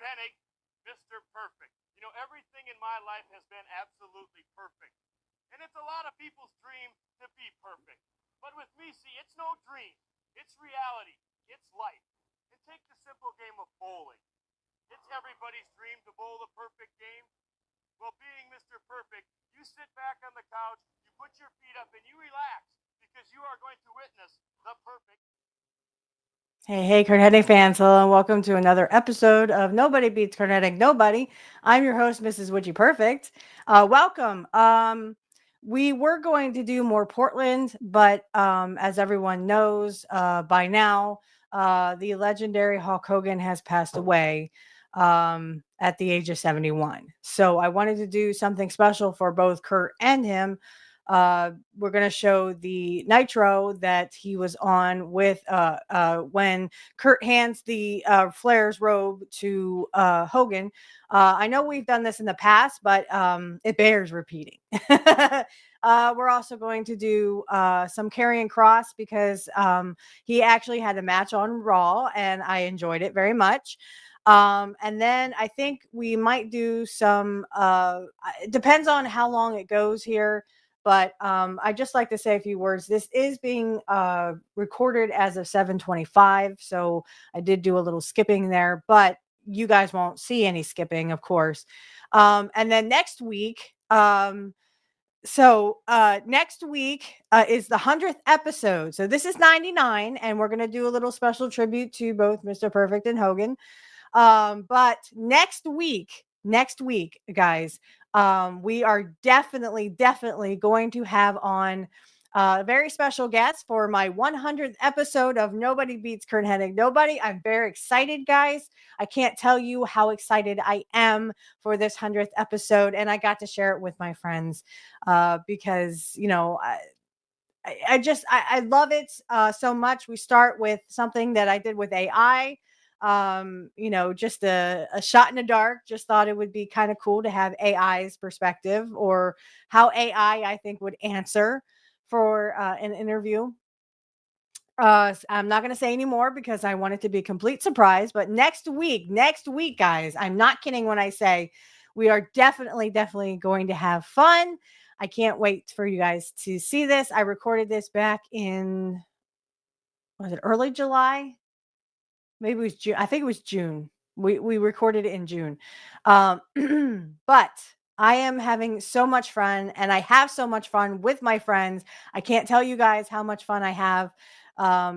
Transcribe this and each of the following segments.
Hennig, Mr. Perfect. You know, everything in my life has been absolutely perfect. And it's a lot of people's dream to be perfect. But with me, see, it's no dream. It's reality. It's life. And take the simple game of bowling. It's everybody's dream to bowl the perfect game. Well, being Mr. Perfect, you sit back on the couch, you put your feet up, and you relax because you are going to witness the perfect. Hey, Curt Hennig fans. Hello, and welcome to another episode of Nobody Beats Curt Hennig Nobody. I'm your host, Mrs. Would You Perfect. Welcome. We were going to do more Portland, but as everyone knows by now, the legendary Hulk Hogan has passed away at the age of 71. So I wanted to do something special for both Curt and him. We're going to show the Nitro that he was on with when Curt hands the Flair's robe to Hogan. I know we've done this in the past, but it bears repeating. We're also going to do some Karrion Kross because he actually had a match on Raw and I enjoyed it very much. And then I think we might do some, it depends on how long it goes here. But I just like to say a few words. This is being recorded as of 7:25, so I did do a little skipping there, but you guys won't see any skipping, of course. And then next week, next week is the 100th episode. So this is 99, and we're gonna do a little special tribute to both Mr. Perfect and Hogan. But next week, guys, we are definitely going to have on a very special guest for my 100th episode of Nobody Beats Curt Hennig Nobody. I'm very excited, guys. I can't tell you how excited I am for this 100th episode, and I got to share it with my friends because, I love it so much. We start with something that I did with AI. Just a shot in the dark. Just thought it would be kind of cool to have AI's perspective or how AI I think would answer for an interview. I'm not going to say anymore because I want it to be a complete surprise. But next week, guys, I'm not kidding when I say we are definitely going to have fun. I can't wait for you guys to see this. I recorded this back in, was it early July? Maybe it was June. I think it was June. We recorded it in June. Um, but I am having so much fun and I have so much fun with my friends. I can't tell you guys how much fun I have.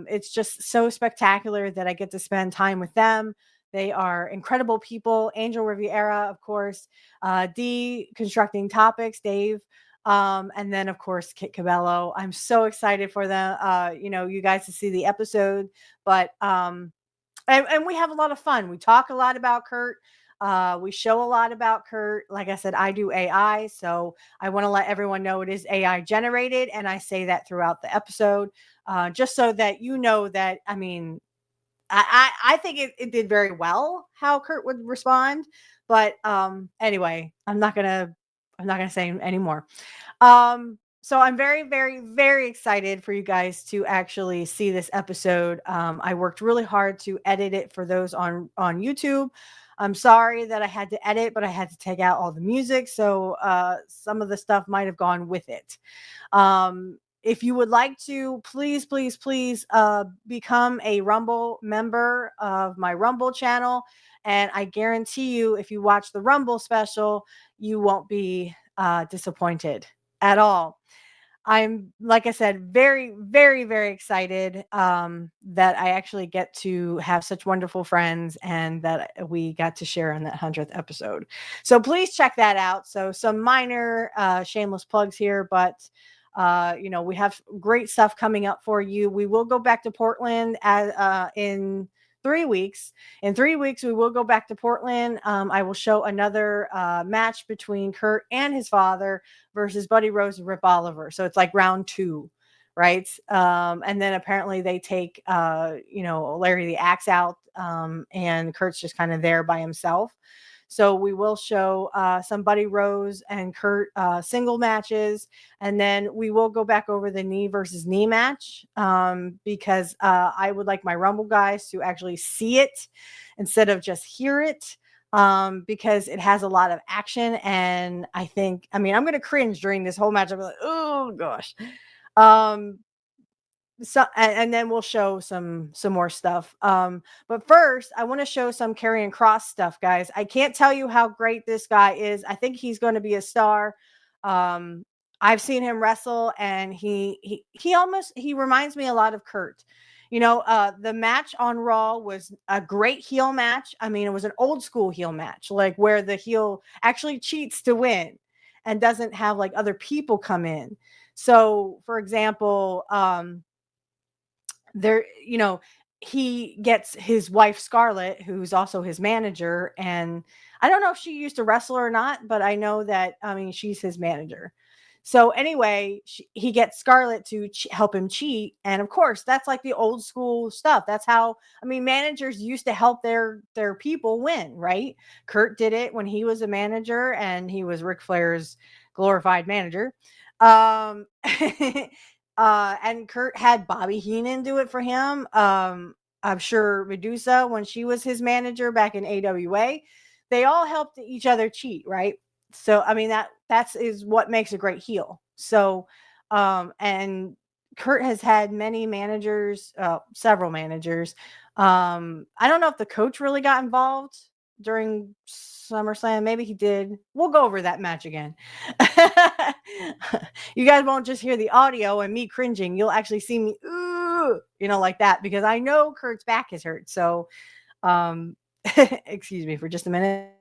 It's just so spectacular that I get to spend time with them. They are incredible people. Angel Riviera, of course, Deconstructing Topics, Dave, and then of course Kit Cabello. I'm so excited for them. You guys to see the episode, but and we have a lot of fun. We talk a lot about Curt. We show a lot about Curt. Like I said, I do AI, so I want to let everyone know it is AI generated, and I say that throughout the episode, just so that you know that. I mean, I think it did very well how Curt would respond, but anyway, I'm not gonna say anymore. So I'm very excited for you guys to actually see this episode. I worked really hard to edit it for those on YouTube. I'm sorry that I had to edit, but I had to take out all the music, so some of the stuff might have gone with it. If you would like to, please become a Rumble member of my Rumble channel. And I guarantee you, if you watch the Rumble special, you won't be disappointed at all. I'm, like I said, very excited that I actually get to have such wonderful friends and that we got to share on that 100th episode. So please check that out. So some minor shameless plugs here, but we have great stuff coming up for you. We will go back to Portland in 3 weeks. In 3 weeks, we will go back to Portland. I will show another match between Curt and his father versus Buddy Rose and Rip Oliver. So it's like round 2, right? And then apparently they take, Larry the Axe out, and Curt's just kind of there by himself. So we will show some Buddy Rose and Curt single matches, and then we will go back over the knee versus knee match because I would like my Rumble guys to actually see it instead of just hear it. because it has a lot of action. And I mean, I'm going to cringe during this whole match. I'm like, oh gosh. So and then we'll show some more stuff. But first I want to show some Karrion Kross stuff, guys. I can't tell you how great this guy is. I think he's going to be a star. I've seen him wrestle, and he reminds me a lot of Curt. The match on Raw was a great heel match. I mean, it was an old school heel match, like where the heel actually cheats to win and doesn't have like other people come in. So, for example, there, he gets his wife Scarlett, who's also his manager, and I don't know if she used to wrestle or not, but I know that, I mean, she's his manager. So anyway, he gets Scarlett to help him cheat, and of course that's like the old school stuff. That's how, I mean, managers used to help their people win, right? Curt did it when he was a manager, and he was Ric Flair's glorified manager. And Curt had Bobby Heenan do it for him. I'm sure Medusa, when she was his manager back in AWA, they all helped each other cheat, right? So I mean, that is what makes a great heel. So and Curt has had many managers, several managers. I don't know if the coach really got involved during SummerSlam. Maybe he did. We'll go over that match again. You guys won't just hear the audio and me cringing. You'll actually see me, like that, because I know Curt's back is hurt. So, excuse me for just a minute.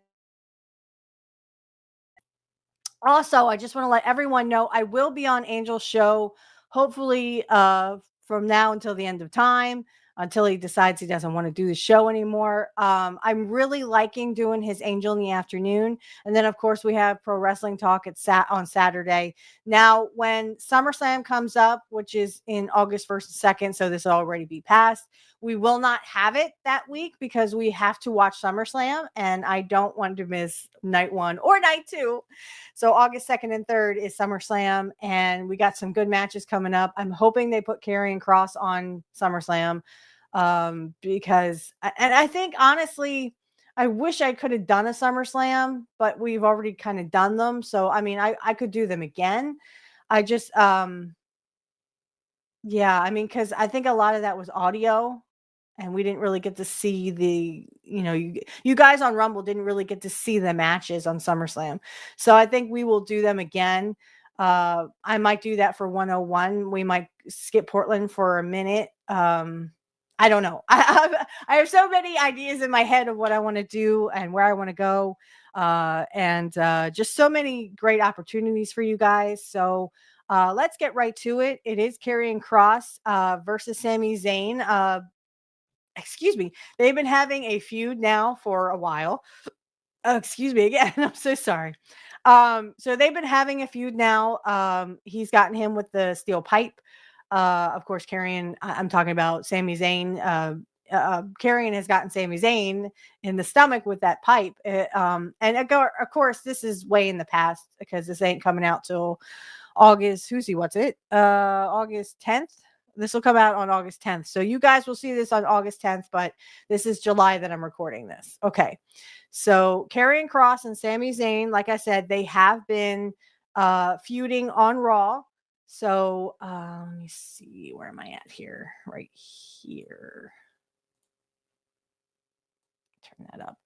Also, I just want to let everyone know I will be on Angel's show, hopefully from now until the end of time, until he decides he doesn't want to do the show anymore. I'm really liking doing his Angel in the afternoon. And then, of course, we have Pro Wrestling Talk on Saturday. Now, when SummerSlam comes up, which is in August 1st and 2nd, so this will already be passed, we will not have it that week because we have to watch SummerSlam, and I don't want to miss night 1 or night 2. So August 2nd and 3rd is SummerSlam, and we got some good matches coming up. I'm hoping they put Karrion Kross on SummerSlam because I think, honestly, I wish I could have done a SummerSlam, but we've already kind of done them. So, I mean, I could do them again. I just, yeah, I mean, because I think a lot of that was audio, and we didn't really get to see the, you guys on Rumble didn't really get to see the matches on SummerSlam. So I think we will do them again. I might do that for 101. We might skip Portland for a minute. I don't know. I have so many ideas in my head of what I want to do and where I want to go. And just so many great opportunities for you guys. So let's get right to it. It is Karrion Kross versus Sami Zayn. Excuse me. They've been having a feud now for a while. Excuse me again. I'm so sorry. So they've been having a feud now. He's gotten him with the steel pipe. Of course, Karrion, I'm talking about Sami Zayn. Karrion has gotten Sami Zayn in the stomach with that pipe. And of course, this is way in the past because this ain't coming out till August. August 10th. This will come out on August 10th. So you guys will see this on August 10th, but this is July that I'm recording this. Okay. So Karrion Kross and Sami Zayn, like I said, they have been feuding on Raw. So let me see, where am I at here? Right here. Turn that up.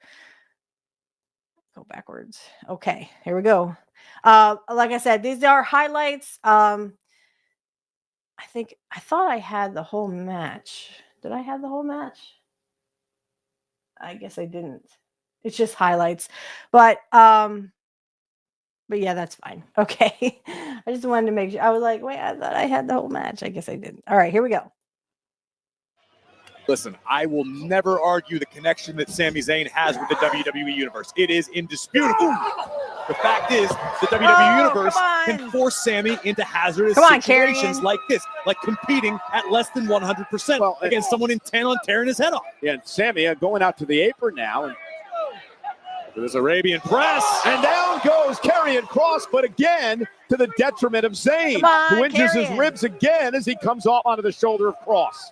Go backwards. Okay, here we go. Like I said, these are highlights. I thought I had the whole match. Did I have the whole match? I guess I didn't. It's just highlights. But yeah, that's fine. Okay. I just wanted to make sure. I was like, wait, I thought I had the whole match. I guess I didn't. All right, here we go. Listen, I will never argue the connection that Sami Zayn has with the WWE Universe. It is indisputable. The fact is, the WWE Universe can force Sami into hazardous situations like this, like competing at less than 100% against someone intent on tearing his head off. Yeah, and Sami going out to the apron now. And this Arabian press. And down goes Karrion Kross, but again to the detriment of Zayn, who injures his ribs again as he comes off onto the shoulder of Kross.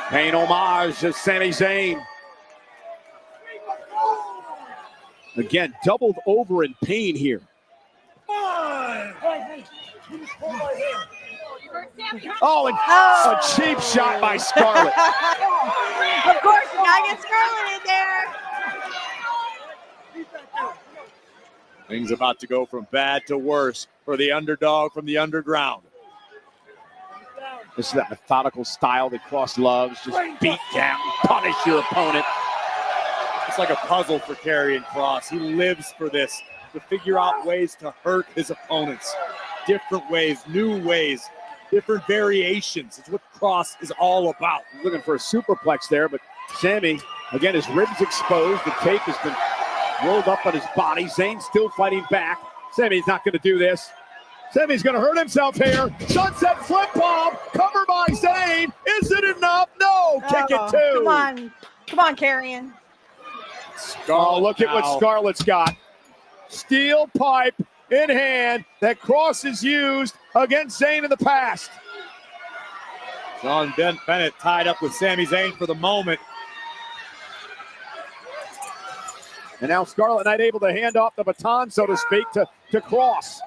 Paying homage to Sami Zayn. Again, doubled over in pain here. Oh, and a cheap shot by Scarlett. Of course, you gotta get Scarlett in there. Things about to go from bad to worse for the underdog from the underground. This is that methodical style that Cross loves. Just beat down, punish your opponent. It's like a puzzle for Karrion Kross. He lives for this, to figure out ways to hurt his opponents. Different ways, new ways, different variations. It's what Kross is all about. Looking for a superplex there, but Sami, again, his ribs exposed. The tape has been rolled up on his body. Zayn still fighting back. Sami's not going to do this. Sami's going to hurt himself here. Sunset flip bomb. Cover by Zayn. Is it enough? No. Kick it too. Come on. Come on, Karrion. Oh, look at what Scarlett's got. Steel pipe in hand that Kross has used against Zayn in the past. Sean Bennett tied up with Sami Zayn for the moment. And now Scarlett not able to hand off the baton, so to speak, to Kross.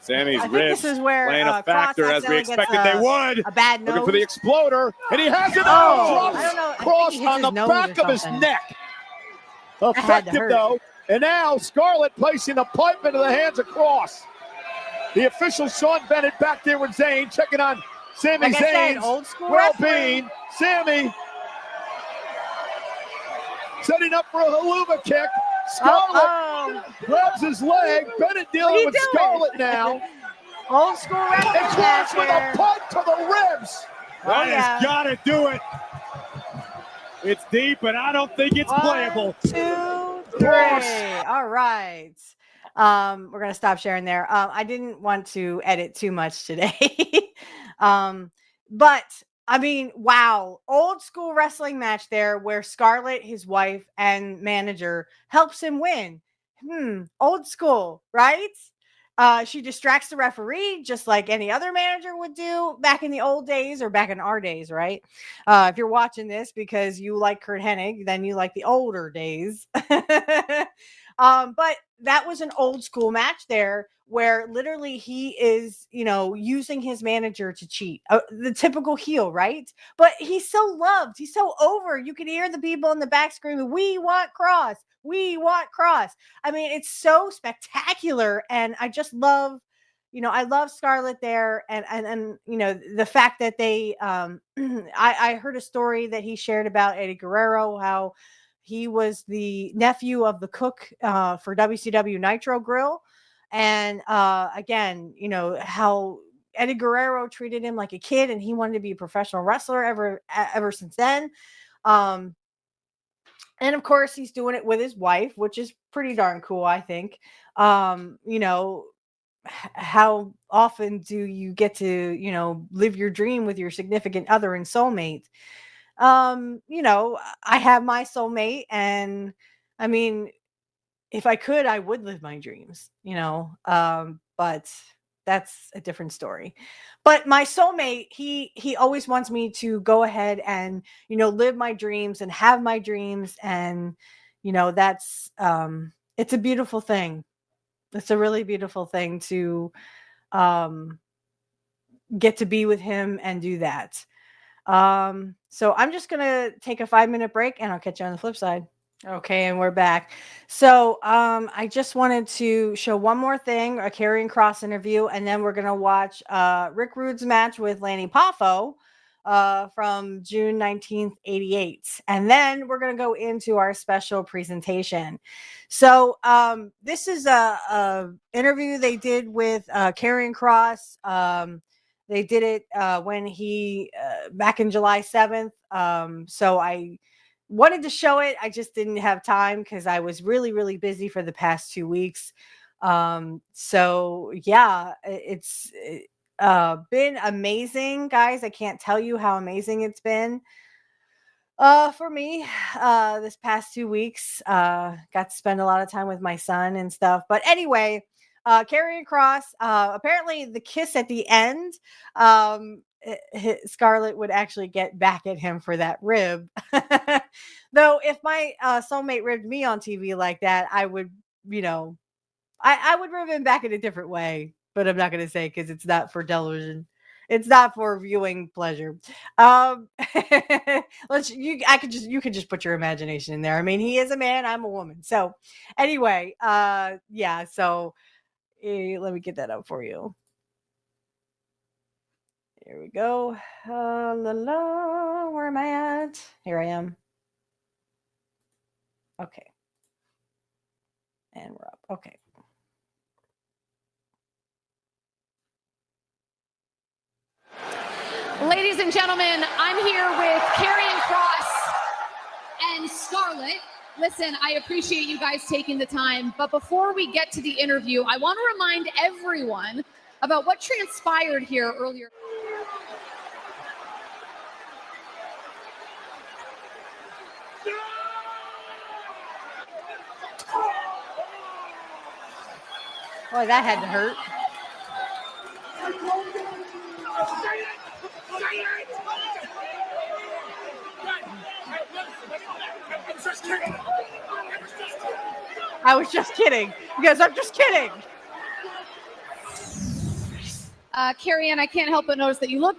Sami's ribs playing a factor as we expected they would. A bad nose. Looking for the exploder, and he has it. Oh, Drops I don't know. Kross on the back of his neck. Effective though. And now Scarlett placing the pipe into the hands of Kross. The official Sean Bennett back there with Zayn, checking on Sami Zayn's well-being. Sami setting up for a haluva kick. Scarlett grabs his leg. Bennett dealing with Scarlett now. Old school wrestling. And Kross with a punt to the ribs. That has got to do it. It's deep, and I don't think it's playable. 1, 2, 3. All right. We're going to stop sharing there. I didn't want to edit too much today. But, I mean, wow. Old school wrestling match there where Scarlett, his wife, and manager helps him win. Old school, right? She distracts the referee just like any other manager would do back in the old days, or back in our days, right? If you're watching this because you like Curt Hennig, then you like the older days. But that was an old school match there where literally he is, using his manager to cheat. The typical heel, right? But he's so loved. He's so over. You can hear the people in the back screaming, "We want Kross. We want Kross." I mean, it's so spectacular. And I just love, I love Scarlett there. And the fact that they, I heard a story that he shared about Eddie Guerrero, how he was the nephew of the cook for WCW Nitro Grill. And again, how Eddie Guerrero treated him like a kid, and he wanted to be a professional wrestler ever since then. And of course, he's doing it with his wife, which is pretty darn cool, I think. How often do you get to, live your dream with your significant other and soulmate? I have my soulmate, and I mean, if I could, I would live my dreams, but that's a different story. But my soulmate, he always wants me to go ahead and, live my dreams and have my dreams. And, that's, it's a beautiful thing. It's a really beautiful thing to, get to be with him and do that. So I'm just going to take a 5-minute break, and I'll catch you on the flip side. Okay, and we're back. So I just wanted to show one more thing, a Karrion Kross interview, and then we're going to watch Rick Rude's match with Lanny Poffo from June 19th, 88. And then we're going to go into our special presentation. So this is a interview they did with Karrion Kross. They did it when he back in July 7th. So I wanted to show it. I just didn't have time because I was really, really busy for the past 2 weeks. So yeah, it's been amazing, guys. I can't tell you how amazing it's been for me this past 2 weeks. Got to spend a lot of time with my son and stuff. But anyway, Karrion Kross, apparently the kiss at the end, Scarlett would actually get back at him for that rib. Though if my soulmate ribbed me on TV like that, I would, I would rib him back in a different way. But I'm not going to say because it's not for television. It's not for viewing pleasure. You could just put your imagination in there. I mean, he is a man, I'm a woman. So anyway, yeah. So let me get that up for you. Here we go. Where am I at? Here I am. Okay. And we're up. Okay. Ladies and gentlemen, I'm here with Karrion Kross and Scarlett. Listen, I appreciate you guys taking the time, but before we get to the interview, I want to remind everyone about what transpired here earlier. Boy, that had to hurt. I was just kidding. Because I'm just kidding. Karrion, I can't help but notice that you look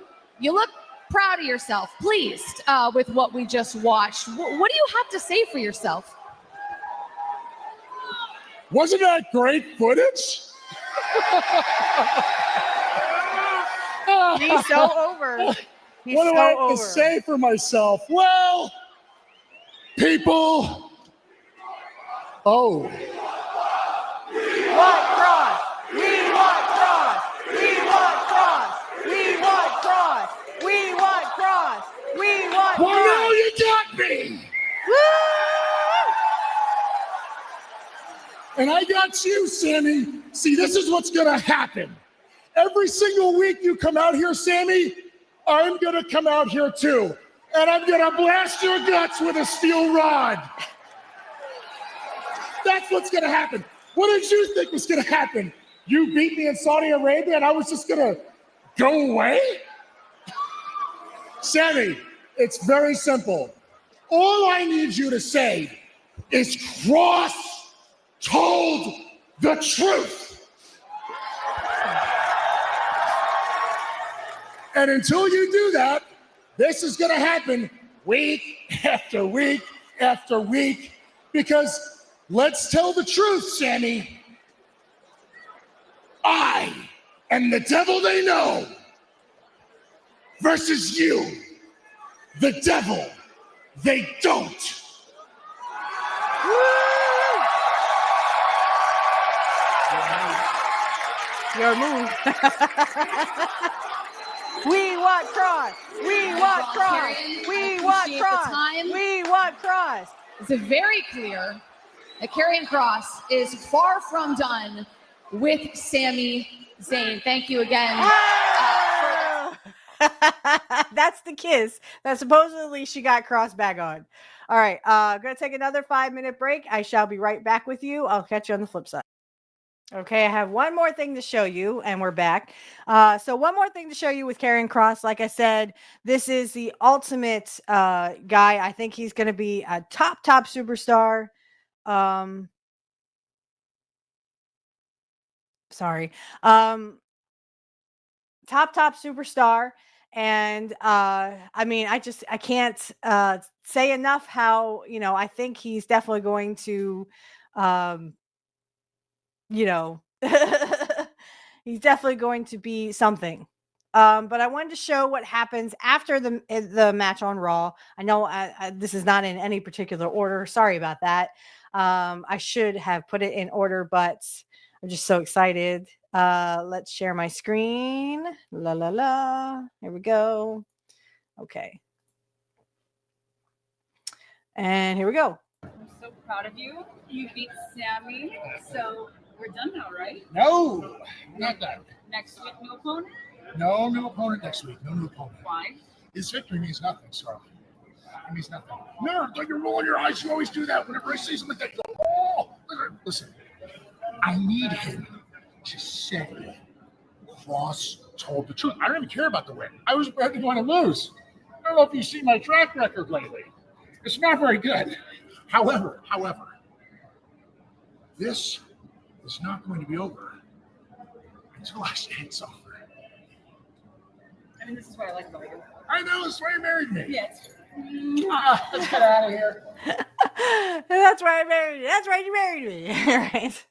proud of yourself, pleased with what we just watched. What do you have to say for yourself? Wasn't that great footage? He's so over. He's what do so I have over. to say for myself? Well, people. Oh. We want Kross. We want Kross. We want Kross. We want Kross. We want Kross. We want Well, Kross. now you got me. Woo! And I got you, Sammy. See, this is what's going to happen. Every single week you come out here, Sammy, I'm going to come out here too. And I'm going to blast your guts with a steel rod. That's what's going to happen. What did you think was going to happen? You beat me in Saudi Arabia and I was just going to go away? Sammy, it's very simple. All I need you to say is Kross told the truth. And until you do that, this is going to happen week after week after week, because let's tell the truth, Sammy. I am the devil they know versus you, the devil they don't. Your move. We want Kross. We want Kross. We want Kross. We want Kross. It's very clear that Karrion Kross is far from done with Sami Zayn. Thank you again. That's the kiss that supposedly she got Kross back on. All right, I'm going to take another 5-minute break. I shall be right back with you. I'll catch you on the flip side. Okay, I have one more thing to show you, and we're back. So one more thing to show you with Karrion Kross. Like I said, this is the ultimate guy. I think he's going to be a top superstar. Top superstar. And I mean, I can't say enough how, I think he's definitely going to he's definitely going to be something. But I wanted to show what happens after the match on Raw. I know this is not in any particular order. Sorry about that. I should have put it in order, but I'm just so excited. Let's share my screen. Here we go. Okay. And here we go. I'm so proud of you. You beat Sami. So we're done now, right? No, not done. Next week, new opponent? No new opponent next week. No new opponent. Why? His victory means nothing, Scarlett. It means nothing. No, don't you roll your eyes. You always do that. Whenever I say something, you go, oh, listen. I need him to say Kross told the truth. I don't even care about the win. I was ready to want to lose. I don't know if you see my track record lately. It's not very good. However, this is not going to be over until I say it's over. I mean, this is what I like about you. I know, that's why you married me. Yes. Let's get out of here. That's why I married you. That's right, you married me. Right.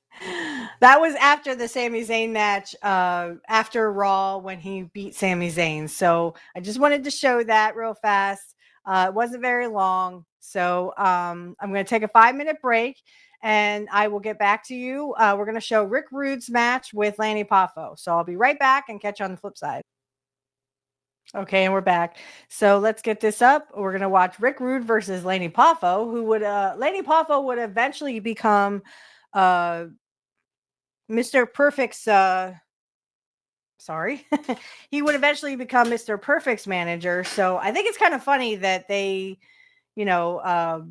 That was after the Sami Zayn match, after Raw when he beat Sami Zayn. So I just wanted to show that real fast. It wasn't very long. So I'm going to take a 5-minute break and I will get back to you. We're going to show Rick Rude's match with Lanny Poffo. So I'll be right back and catch you on the flip side. Okay, and we're back. So let's get this up. We're going to watch Rick Rude versus Lanny Poffo, who would, Lanny Poffo would eventually become Mr. Perfect's, he would eventually become Mr. Perfect's manager. So I think it's kind of funny that they, have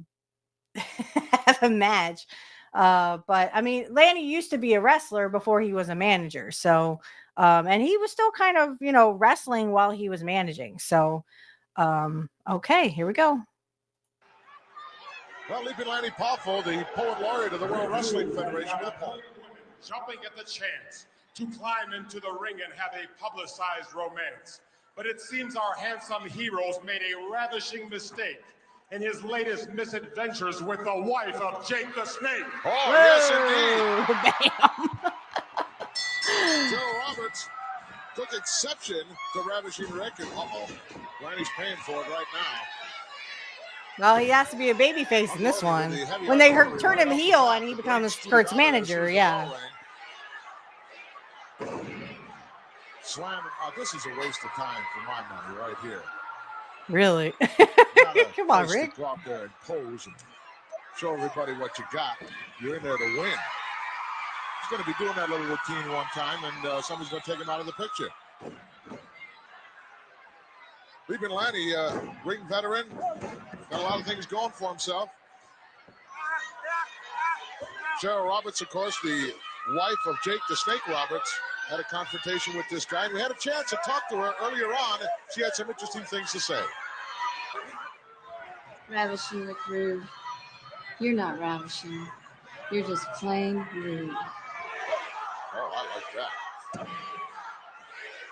a match. But I mean, Lanny used to be a wrestler before he was a manager. So, and he was still kind of, wrestling while he was managing. So, okay, here we go. Well, leaping Lanny Poffo, the poet laureate of the World Wrestling Federation, with a point. Jumping at the chance to climb into the ring and have a publicized romance. But it seems our handsome heroes made a ravishing mistake in his latest misadventures with the wife of Jake the Snake. Oh, Whoa, yes, indeed. Bam. Joe Roberts took exception to ravishing Rick, and Lanny's paying for it right now. Well, he has to be a babyface in this one. When they turn him heel and he becomes Kurt's manager, yeah. Slam. This is a waste of time for my money right here. Really? Come on, Rick. Go out there and pose and show everybody what you got. You're in there to win. He's going to be doing that little routine one time, and somebody's going to take him out of the picture. Leaping Lanny, ring veteran, got a lot of things going for himself. Cheryl Roberts, of course, the wife of Jake the Snake Roberts, had a confrontation with this guy, and we had a chance to talk to her earlier on. She had some interesting things to say. Ravishing Rick Rude. You're not ravishing. You're just plain rude. Oh, I like that.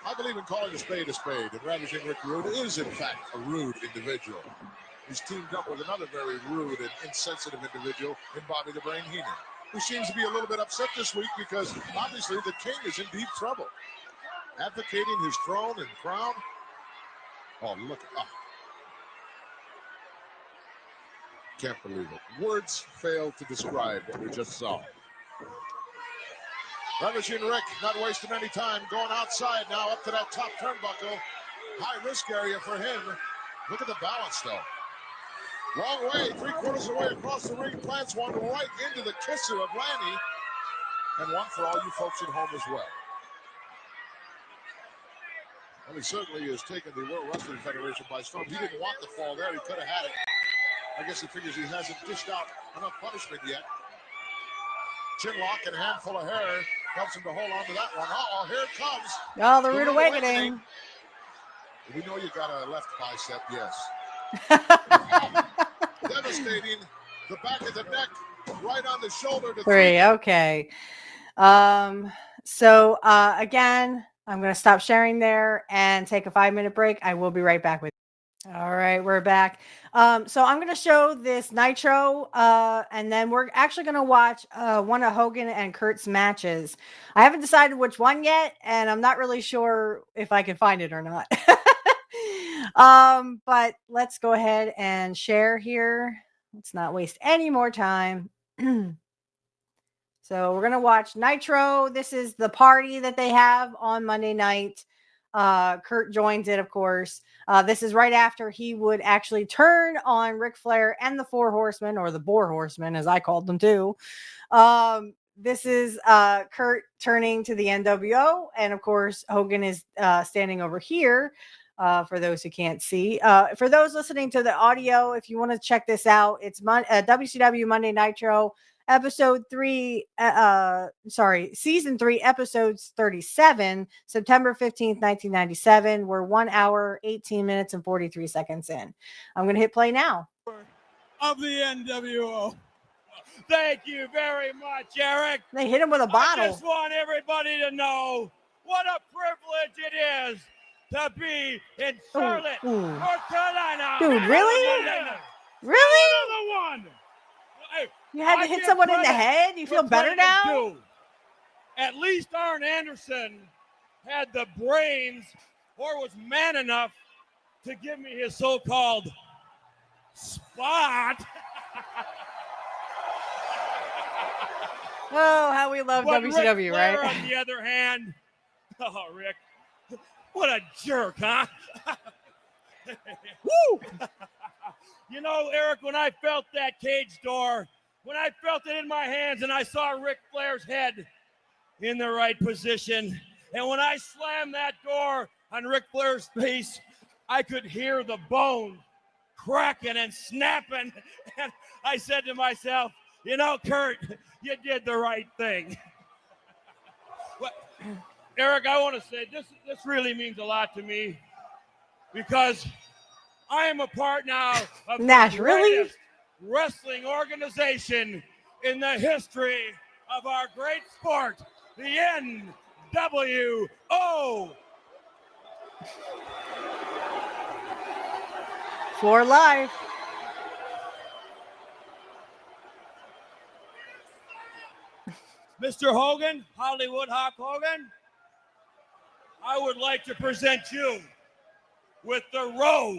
I believe in calling a spade, and Ravishing Rick Rude is, in fact, a rude individual. He's teamed up with another very rude and insensitive individual in Bobby the Brain Heenan, who seems to be a little bit upset this week because, obviously, the king is in deep trouble. Advocating his throne and crown. Oh, look. Oh. Can't believe it. Words fail to describe what we just saw. Ravishing Rick not wasting any time, going outside now up to that top turnbuckle. High risk area for him. Look at the balance though. Long way, 3/4 away across the ring, plants one right into the kisser of Lanny. And one for all you folks at home as well. Well, he certainly has taken the World Wrestling Federation by storm. He didn't want the fall there, he could have had it. I guess he figures he hasn't dished out enough punishment yet. Chin lock and a handful of hair helps him to hold on to that one. Uh-oh, here it comes. Oh, the Rude Awakening. We know you got a left bicep, yes. Devastating. The back of the neck, right on the shoulder. To 3. Okay. So again, I'm going to stop sharing there and take a 5-minute break. I will be right back with you. All right, we're back. So I'm going to show this Nitro, and then we're actually going to watch one of Hogan and Curt's matches. I haven't decided which one yet, and I'm not really sure if I can find it or not. But let's go ahead and share here. Let's not waste any more time. So we're going to watch Nitro. This is the party that they have on Monday night. Curt joins it, of course. This is right after he would actually turn on Ric Flair and the Four Horsemen, or the Boar Horsemen, as I called them too. This is Curt turning to the NWO, and of course, Hogan is standing over here. For those who can't see, for those listening to the audio, if you want to check this out, it's WCW Monday Nitro. Episode 3, season 3, episodes 37, September 15th, 1997. We're 1 hour, 18 minutes, and 43 seconds in. I'm going to hit play now. of the NWO. Thank you very much, Eric. They hit him with a bottle. I just want everybody to know what a privilege it is to be in Charlotte, North Carolina. Dude, really? Really? Another one. Hey, You had to hit someone in the head? You feel better now? At least Arn Anderson had the brains or was man enough to give me his so-called spot. Oh, how we love But WCW, Ric Flair, right? On the other hand, oh, Rick, what a jerk, huh? Woo! You know, Eric, when I felt that cage door, when I felt it in my hands and I saw Ric Flair's head in the right position, and when I slammed that door on Ric Flair's face, I could hear the bone cracking and snapping. And I said to myself, you know, Curt, you did the right thing. Well, Eric, I want to say this really means a lot to me because I am a part now of the greatest wrestling organization in the history of our great sport, the NWO. For life. Mr. Hogan, Hollywood Hawk Hogan, I would like to present you with the robe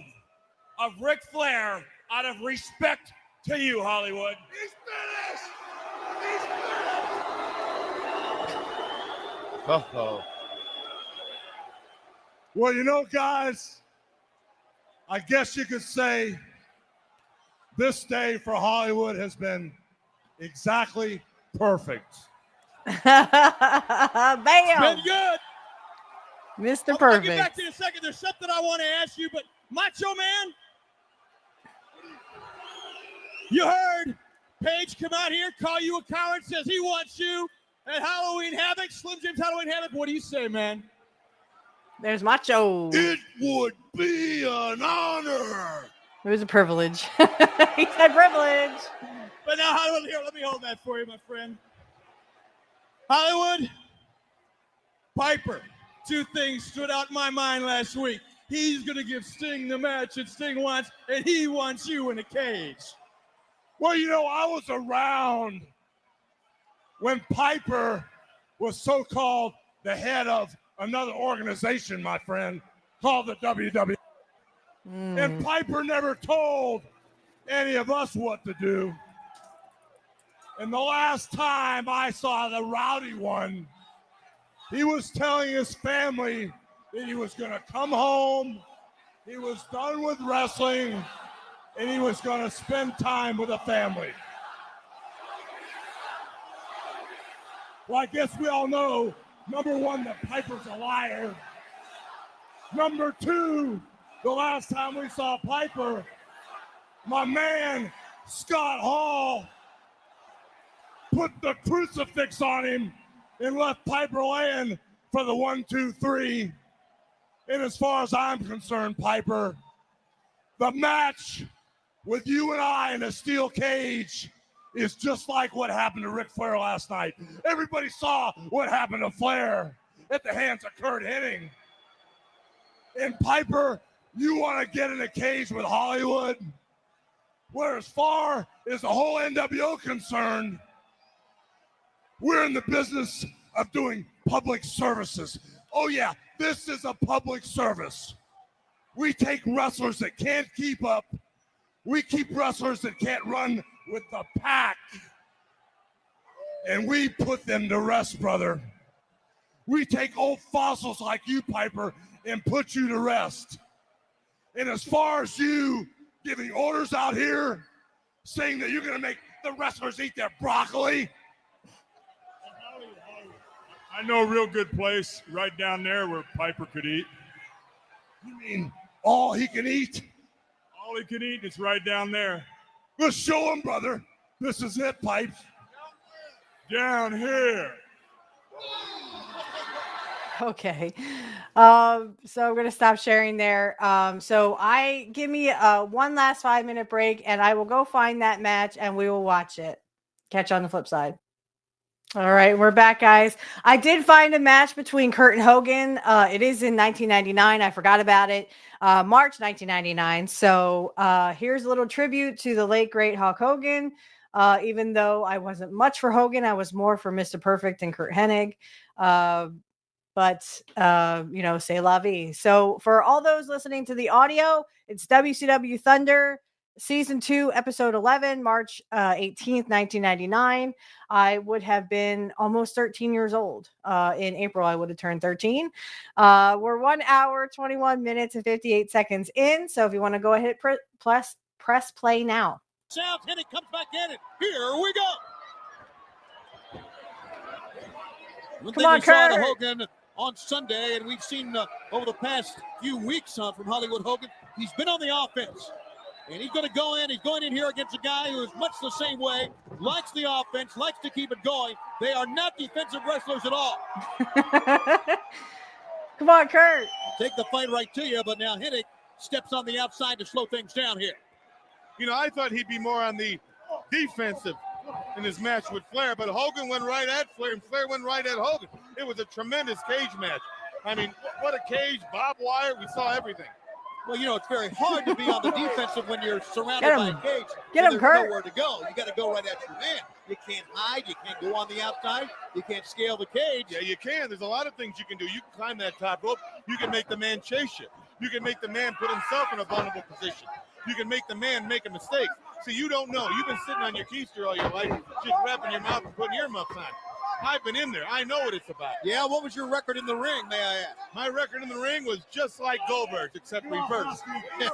of Ric Flair out of respect to you, Hollywood. He's finished! He's finished! Uh-oh. Well, you know, guys, I guess you could say this day for Hollywood has been exactly perfect. Bam! Been good. Mr. Perfect. I'll get back to you in a second. There's something I want to ask you, but Macho Man, you heard Paige come out here, call you a coward, says he wants you at Halloween Havoc, Slim Jim's Halloween Havoc. What do you say, man? There's Macho. It would be an honor. It was a privilege. He said privilege. But now, Hollywood, here, let me hold that for you, my friend. Hollywood, Piper, two things stood out in my mind last week. He's going to give Sting the match that Sting wants, and he wants you in a cage. Well, you know, I was around when Piper was so-called the head of another organization, my friend, called the WWE. And Piper never told any of us what to do. And the last time I saw the rowdy one, he was telling his family that he was going to come home, he was done with wrestling, and he was going to spend time with a family. Well, I guess we all know, number one, that Piper's a liar. Number two, the last time we saw Piper, my man, Scott Hall, put the crucifix on him and left Piper laying for the 1, 2, 3. And as far as I'm concerned, Piper, the match with you and I in a steel cage is just like what happened to Ric Flair last night. Everybody saw what happened to Flair at the hands of Curt Hennig. And Piper, you want to get in a cage with Hollywood, where as far as the whole NWO concerned, we're in the business of doing public services. Oh yeah, this is a public service. We take wrestlers that can't keep up. We keep wrestlers that can't run with the pack. And we put them to rest, brother. We take old fossils like you, Piper, and put you to rest. And as far as you giving orders out here, saying that you're going to make the wrestlers eat their broccoli. I know a real good place right down there where Piper could eat. You mean all he can eat? All he can eat is right down there. Let's show him, brother. This is it, Pipes. Down here. Okay. So I'm gonna stop sharing there. So give me a one last 5-minute break, and I will go find that match, and we will watch it. Catch you on the flip side. All right, we're back, guys. I did find a match between Curt and Hogan. It is in 1999. I forgot about it. March 1999. So here's a little tribute to the late, great Hulk Hogan. Even though I wasn't much for Hogan, I was more for Mr. Perfect and Curt Hennig. But say la vie. So for all those listening to the audio, it's WCW Thunder Season 2, Episode 11, March 18th, 1999. I would have been almost 13 years old. In April, I would have turned 13. We're 1 hour, 21 minutes, and 58 seconds in. So if you want to go ahead, press play now. Sounds, Hennig comes back in it. Here we go. One Come on, Kurt. Saw Hogan on Sunday, and we've seen over the past few weeks from Hollywood Hogan, he's been on the offense. And he's going to go in. He's going in here against a guy who is much the same way, likes the offense, likes to keep it going. They are not defensive wrestlers at all. Come on, Kurt. Take the fight right to you, but now Hennig steps on the outside to slow things down here. You know, I thought he'd be more on the defensive in his match with Flair, but Hogan went right at Flair, and Flair went right at Hogan. It was a tremendous cage match. I mean, what a cage, barbed wire, we saw everything. Well, you know, it's very hard to be on the defensive when you're surrounded by a cage. Get him, Kurt. There's nowhere to go. You got to go right at your man. You can't hide. You can't go on the outside. You can't scale the cage. Yeah, you can. There's a lot of things you can do. You can climb that top rope. You can make the man chase you. You can make the man put himself in a vulnerable position. You can make the man make a mistake. See, you don't know. You've been sitting on your keister all your life, just wrapping your mouth and putting earmuffs on. I've been in there. I know what it's about. Yeah, what was your record in the ring, may I ask? My record in the ring was just like Goldberg's, except reverse. It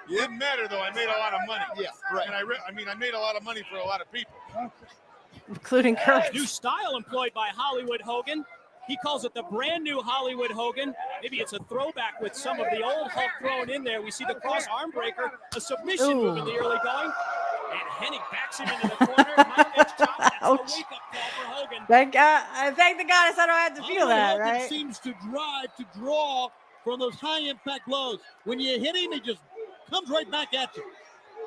didn't matter, though. I made a lot of money. Yeah, right. And I made a lot of money for a lot of people. Including Kurt. New style employed by Hollywood Hogan. He calls it the brand new Hollywood Hogan. Maybe it's a throwback with some of the old Hulk thrown in there. We see the cross arm breaker, a submission move in the early going. And Hennig backs him into the corner. That's the wake-up call for Hogan. Thank the goddess I don't have to feel that, Hogan right? seems to draw from those high-impact blows. When you hit him, he just comes right back at you.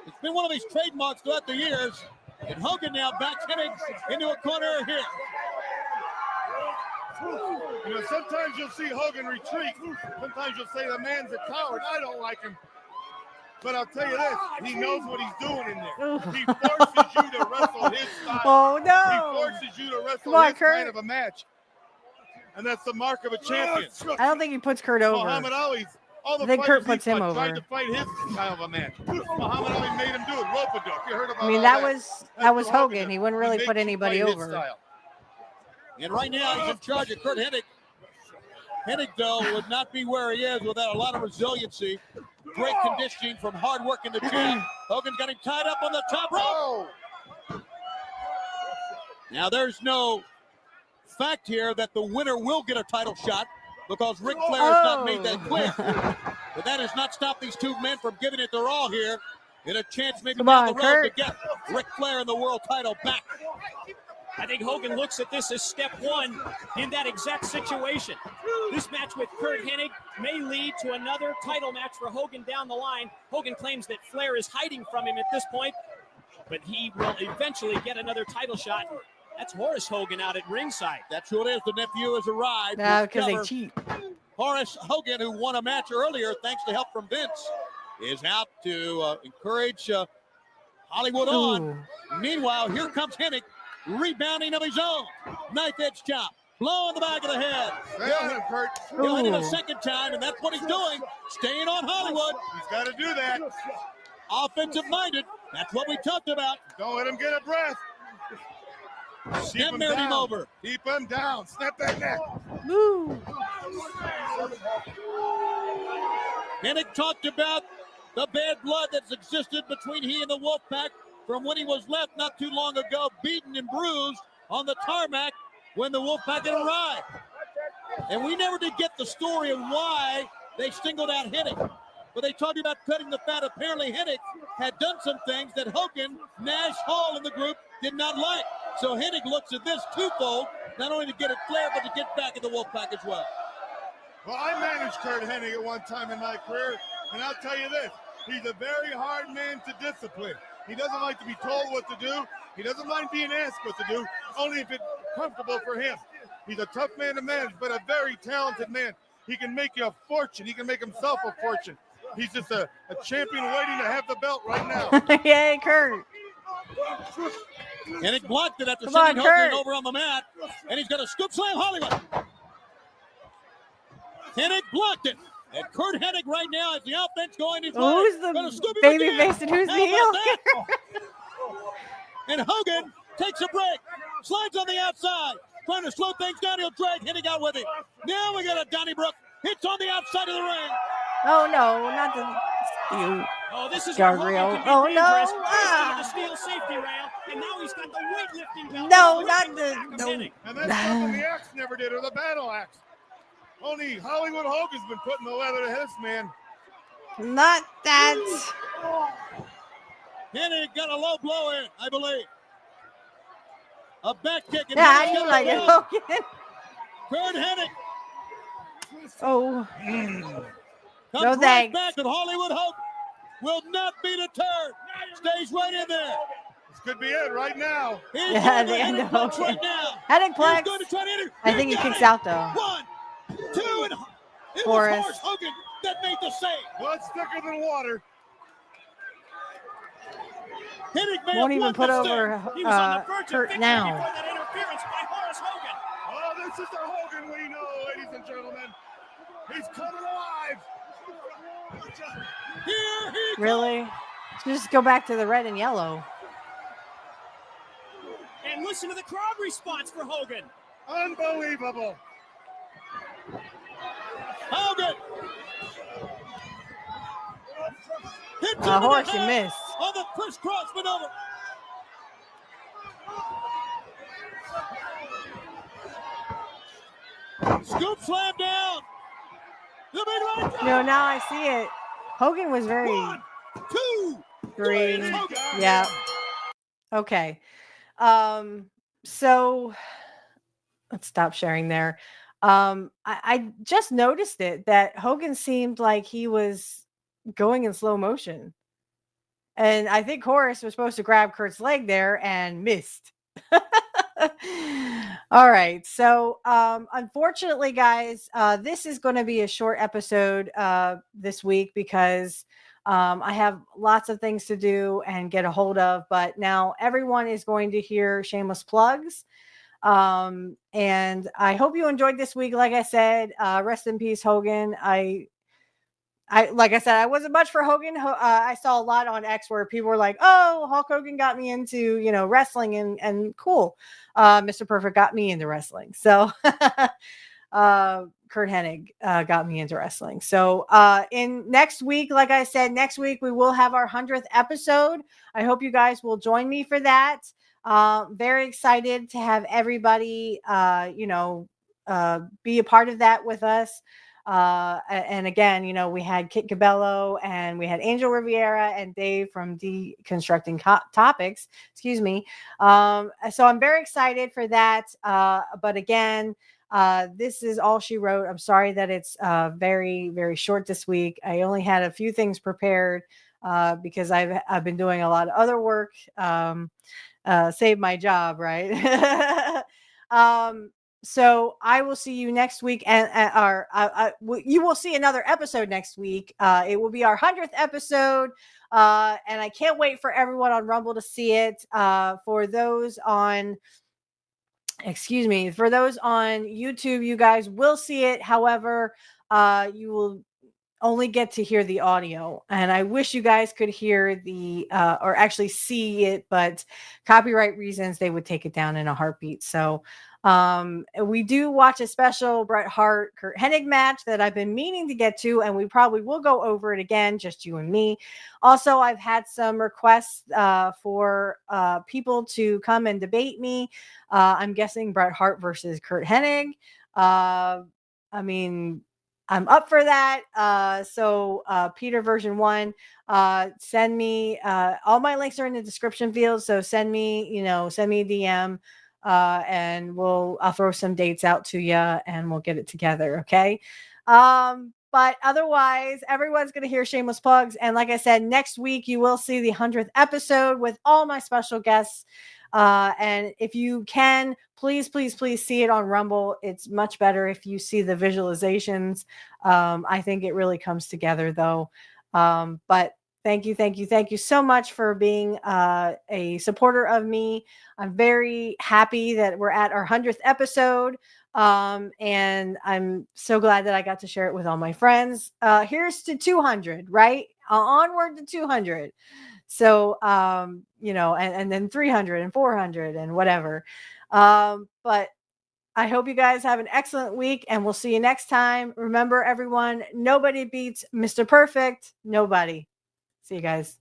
It's been one of his trademarks throughout the years. And Hogan now backs Hennig into a corner here. You know, sometimes you'll see Hogan retreat. Sometimes you'll say the man's a coward. I don't like him. But I'll tell you this, he knows what he's doing in there. He forces you to wrestle his style. Oh, no. He forces you to wrestle Come on, his Kurt. kind of a match. And that's the mark of a champion. I don't think he puts Kurt over. Muhammad Ali's, all the I think fighters Kurt puts he him fought over. tried to fight his style of a match. Muhammad Ali made him do it. Rope-a-dope. You heard about I mean, all that that. was Hogan. He wouldn't really makes put you anybody fight his over. style. And right now, he's in charge of Curt Hennig. Hennig, though, would not be where he is without a lot of resiliency. Great conditioning from hard work in the gym. Hogan's got him tied up on the top rope. Now, there's no fact here that the winner will get a title shot because Ric Flair has not made that clear. But that has not stopped these two men from giving it their all here in a chance maybe down the road to get Ric Flair and the world title back. I think Hogan looks at this as step one in that exact situation. This match with Curt Hennig may lead to another title match for Hogan down the line. Hogan claims that Flair is hiding from him at this point, but he will eventually get another title shot. That's Horace Hogan out at ringside. That's who it is. The nephew has arrived. Because they cheat. Horace Hogan, who won a match earlier thanks to help from Vince, is out to encourage Hollywood on. Meanwhile, here comes Hennig, rebounding of his own. Knife edge chop. Blow in the back of the head. He'll hit him a second time, and that's what he's doing. Staying on Hollywood. He's got to do that. Offensive minded. That's what we talked about. Don't let him get a breath. Snap married him over. Keep him down. Snap that neck. Woo. Hennig talked about the bad blood that's existed between he and the Wolfpack from when he was left not too long ago, beaten and bruised on the tarmac when the Wolfpack had arrived. And we never did get the story of why they singled out Hennig. But they talked about cutting the fat. Apparently Hennig had done some things that Hogan, Nash, Hall, and the group did not like. So Hennig looks at this twofold, not only to get at Flair, but to get back at the Wolfpack as well. Well, I managed Curt Hennig at one time in my career, and I'll tell you this, he's a very hard man to discipline. He doesn't like to be told what to do. He doesn't mind being asked what to do, only if it's comfortable for him. He's a tough man to manage, but a very talented man. He can make you a fortune. He can make himself a fortune. He's just a champion waiting to have the belt right now. Yay, Curt. Hennig blocked it after Come on, sending Hogan Curt. over on the mat. And he's going to scoop slam Hollywood. Hennig blocked it. And Curt Hennig right now, as the offense going, he's Who's the baby face and who's the heel? And Hogan takes a break, slides on the outside, trying to slow things down. He'll drag Hennig out with it. Now we got a Donnybrook. Hits on the outside of the ring. Oh no, not the Oh, this is where Hogan guardrail. can be Oh dangerous. no! First the steel safety rail, and now he's got the weightlifting belt. No, Ripping not back of the Hennig. And that's something the axe never did, or the battle axe. Only Hollywood Hogan's been putting the leather to his man. Not that. Hennig got a low blow in, I believe. A back kick. And Yeah, how Hennig's do you got like a it, blow. Hogan? Curt Hennig Oh. comes No right thanks. back, and Hollywood Hogan will not be deterred. Stays right in there. This could be it right now. He's Yeah, going the to end Hennig of punch Hogan. right now. Hennig He's Plex. going to try to enter. I think he got kicks it. out though. 1, 2, and it Horace. was Horace Hogan that made the save. Well, it's thicker than water. Hennig may Won't have even won put the over save. He was on the verge of Curt victory now. before that interference by Horace Hogan. Oh, this is the Hogan we know, ladies and gentlemen. He's coming alive. Here he Really? Just go back to the red and yellow. And listen to the crowd response for Hogan. Unbelievable. Hogan. Hits him in the Horace, you head missed. on the crisscross maneuver. Scoop slam down. The big right. No, now I see it. Hogan was very 1, 2, 3. Hogan. Yeah. Okay. So let's stop sharing there. I just noticed it that Hogan seemed like he was going in slow motion. And I think Horace was supposed to grab Curt's leg there and missed. All right. So unfortunately, guys, this is going to be a short episode this week because I have lots of things to do and get a hold of. But now everyone is going to hear shameless plugs. And I hope you enjoyed this week. Like I said, rest in peace, Hogan. Like I said, I wasn't much for Hogan. I saw a lot on X where people were like, "Oh, Hulk Hogan got me into, wrestling and cool. Mr. Perfect got me into wrestling." So, Curt Hennig got me into wrestling. So, in next week, like I said, next week we will have our 100th episode. I hope you guys will join me for that. Very excited to have everybody, be a part of that with us. And again, we had Kit Cabello and we had Angel Riviera and Dave from Deconstructing Topics, excuse me. So I'm very excited for that. But again, this is all she wrote. I'm sorry that it's very, very short this week. I only had a few things prepared because I've been doing a lot of other work. Save my job, right? So I will see you next week, and you will see another episode next week. It will be our 100th episode, and I can't wait for everyone on Rumble to see it. For those on YouTube, you guys will see it. However, you will only get to hear the audio, and I wish you guys could hear or actually see it, but copyright reasons, they would take it down in a heartbeat. So we do watch a special Bret Hart Curt Hennig match that I've been meaning to get to, and we probably will go over it again, just you and me. Also, I've had some requests for people to come and debate me. I'm guessing Bret Hart versus Curt Hennig. I'm up for that. So Peter version 1, send me, all my links are in the description field. So send me a DM, and I'll throw some dates out to you and we'll get it together. Okay. But otherwise, everyone's going to hear shameless plugs. And like I said, next week you will see the 100th episode with all my special guests. And if you can, please see it on Rumble. It's much better if you see the visualizations. I think it really comes together though. But thank you so much for being a supporter of me. I'm very happy that we're at our 100th episode. And I'm so glad that I got to share it with all my friends. Here's to 200, right? Onward to 200. So, and then 300 and 400 and whatever. But I hope you guys have an excellent week and we'll see you next time. Remember, everyone, nobody beats Mr. Perfect. Nobody. See you guys.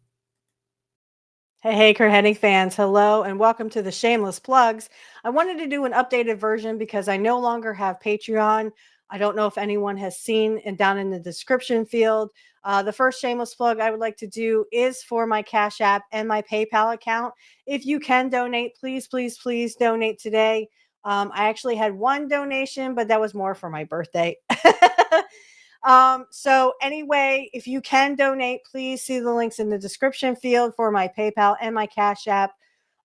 Hey, Curt Hennig fans. Hello and welcome to the Shameless Plugs. I wanted to do an updated version because I no longer have Patreon. I don't know if anyone has seen and down in the description field. The first shameless plug I would like to do is for my Cash App and my PayPal account. If you can donate, please donate today. I actually had one donation, but that was more for my birthday. So anyway, if you can donate, please see the links in the description field for my PayPal and my Cash App.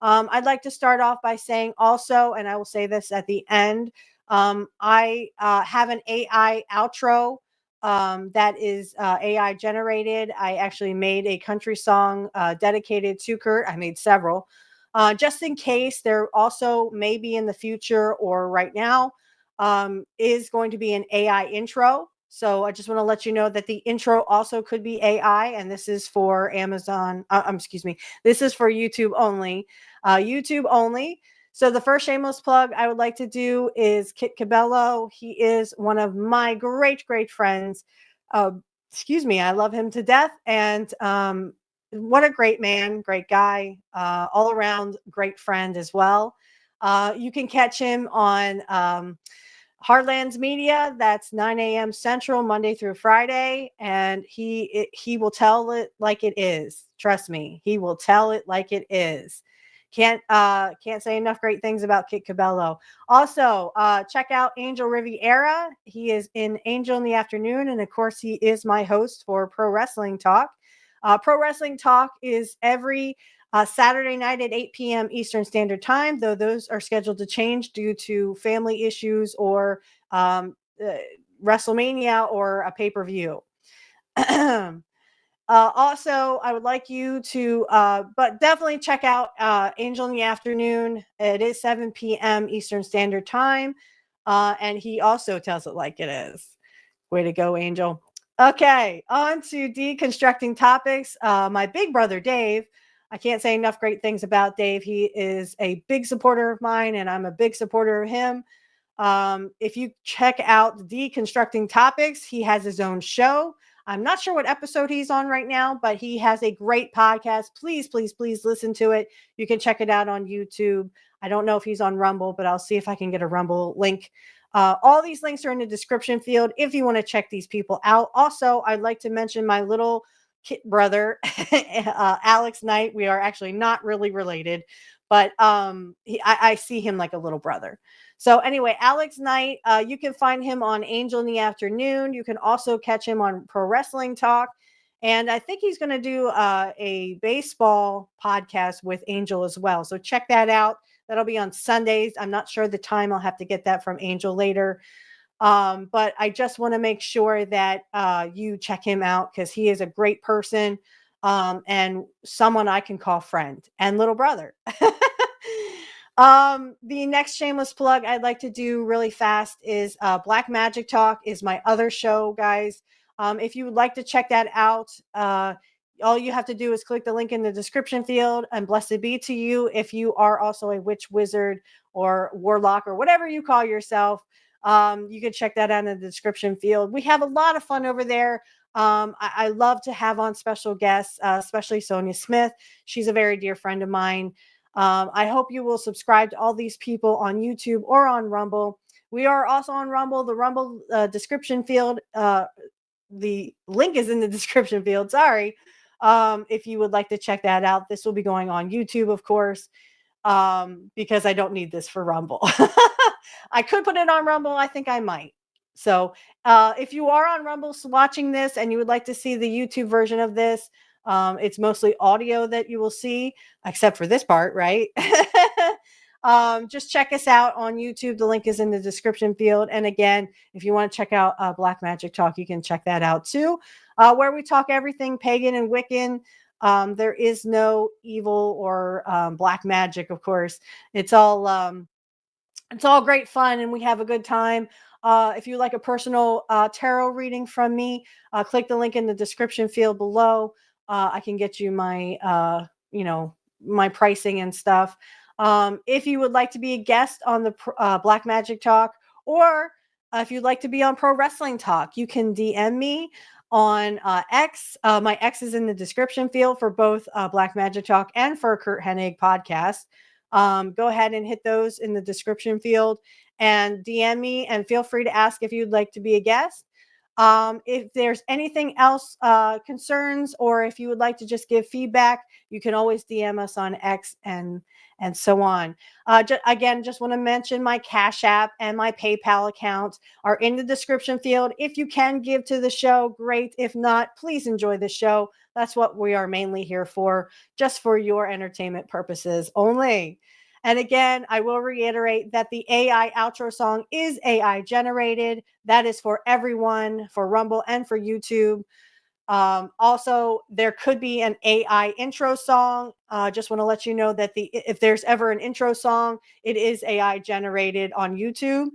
I'd like to start off by saying also, and I will say this at the end, I have an AI outro that is AI generated. I actually made a country song dedicated to Curt. I made several. Just in case there also maybe in the future or right now is going to be an AI intro. So I just want to let you know that the intro also could be AI, and this is for Amazon. Excuse me. This is for YouTube only. YouTube only. So the first shameless plug I would like to do is Kit Cabello. He is one of my great friends. Excuse me. I love him to death. And what a great man, great guy, all around great friend as well. You can catch him on Heartlands Media. That's 9 a.m. Central, Monday through Friday. And he will tell it like it is. Trust me, he will tell it like it is. Can't say enough great things about Kit Cabello. Also, check out Angel Riviera. He is in Angel in the Afternoon. And of course, he is my host for Pro Wrestling Talk. Pro Wrestling Talk is every Saturday night at 8 p.m. Eastern Standard Time, though those are scheduled to change due to family issues or WrestleMania or a pay-per-view. Also, I would like you to, but definitely check out Angel in the Afternoon. It is 7 p.m. Eastern Standard Time. And he also tells it like it is. Way to go, Angel. Okay, on to deconstructing topics. My big brother, Dave. I can't say enough great things about Dave. He is a big supporter of mine, and I'm a big supporter of him. If you check out Deconstructing Topics, he has his own show. I'm not sure what episode he's on right now, but he has a great podcast. Please listen to it. You can check it out on YouTube. I don't know if he's on Rumble, but I'll see if I can get a Rumble link. All these links are in the description field if you want to check these people out. Also, I'd like to mention my little kid brother, Alex Knight. We are actually not really related, but I see him like a little brother. So anyway, Alex Knight, you can find him on Angel in the Afternoon. You can also catch him on Pro Wrestling Talk. And I think he's going to do a baseball podcast with Angel as well. So check that out. That'll be on Sundays. I'm not sure the time. I'll have to get that from Angel later. But I just want to make sure that you check him out because he is a great person and someone I can call friend and little brother. The next shameless plug I'd like to do really fast is Black Magic Talk is my other show, guys. If you would like to check that out, all you have to do is click the link in the description field, and blessed be to you if you are also a witch, wizard, or warlock, or whatever you call yourself. You can check that out in the description field. We have a lot of fun over there. I love to have on special guests, especially Sonia Smith. She's a very dear friend of mine. I hope you will subscribe to all these people on YouTube or on Rumble. We are also on Rumble. The Rumble description field, the link is in the description field. Sorry. If you would like to check that out, this will be going on YouTube, of course, because I don't need this for Rumble. I could put it on Rumble. I think I might. So if you are on Rumble watching this and you would like to see the YouTube version of this, it's mostly audio that you will see, except for this part, right? Just check us out on YouTube. The link is in the description field. And again, if you want to check out Black Magic Talk, you can check that out too, where we talk everything pagan and Wiccan. There is no evil or black magic, of course. It's all great fun, and we have a good time. If you like a personal tarot reading from me, click the link in the description field below. I can get you my, my pricing and stuff. If you would like to be a guest on the Black Magic Talk, or if you'd like to be on Pro Wrestling Talk, you can DM me on X. My X is in the description field for both Black Magic Talk and for Curt Hennig podcast. Go ahead and hit those in the description field and DM me, and feel free to ask if you'd like to be a guest. If there's anything else, concerns, or if you would like to just give feedback, you can always DM us on X and so on. Again, just want to mention my Cash App and my PayPal account are in the description field. If you can give to the show, great. If not, please enjoy the show. That's what we are mainly here for, just for your entertainment purposes only. And again, I will reiterate that the AI outro song is AI generated. That is for everyone, for Rumble and for YouTube. Also, there could be an AI intro song. Just want to let you know that if there's ever an intro song, it is AI generated on YouTube.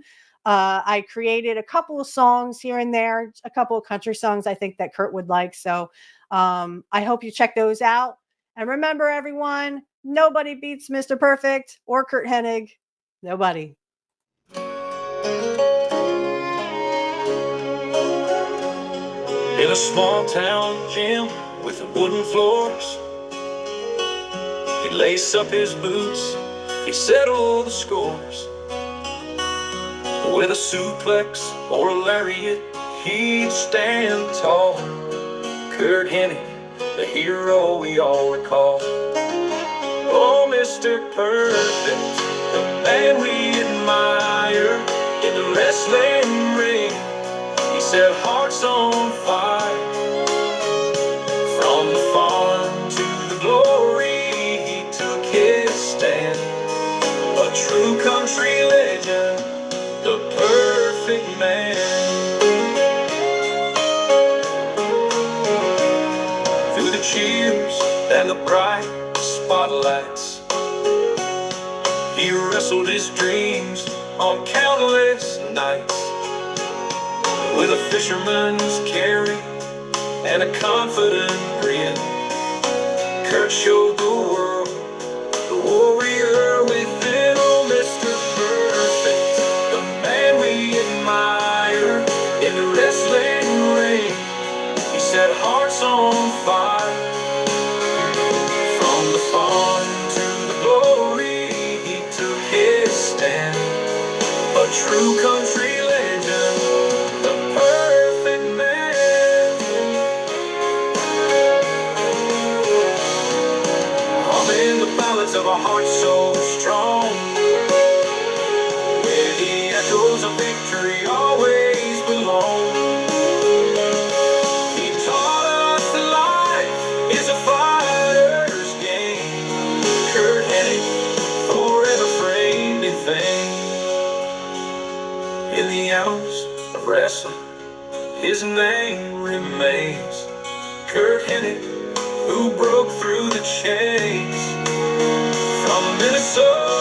I created a couple of songs here and there, a couple of country songs I think that Curt would like. So I hope you check those out. And remember, everyone, nobody beats Mr. Perfect or Curt Hennig. Nobody. In a small town gym with wooden floors, he'd lace up his boots, he'd settle the scores. With a suplex or a lariat, he'd stand tall. Curt Hennig, the hero we all recall. Oh, Mr. Perfect, the man we admire. In the wrestling ring, he set hearts on fire. From the farm to the glory, he took his stand. A true country legend, the perfect man. Through the cheers and the bright spotlights, he wrestled his dreams on countless nights. With a fisherman's carry and a confident grin, Curt showed the world the warrior within. Oh, Mr. Perfect, the man we admire. In the wrestling ring, he set hearts on fire. From the farm to the glory, he took his stand. A true country legend, the perfect man. Humming the ballads of a heart so strong, where the echoes of victory always belong. He taught us that life is a fighter's game. Curt Hennig, forever framed in fame. In the annals of wrestling, his name remains. Curt Hennig, who broke through the chains. From Minnesota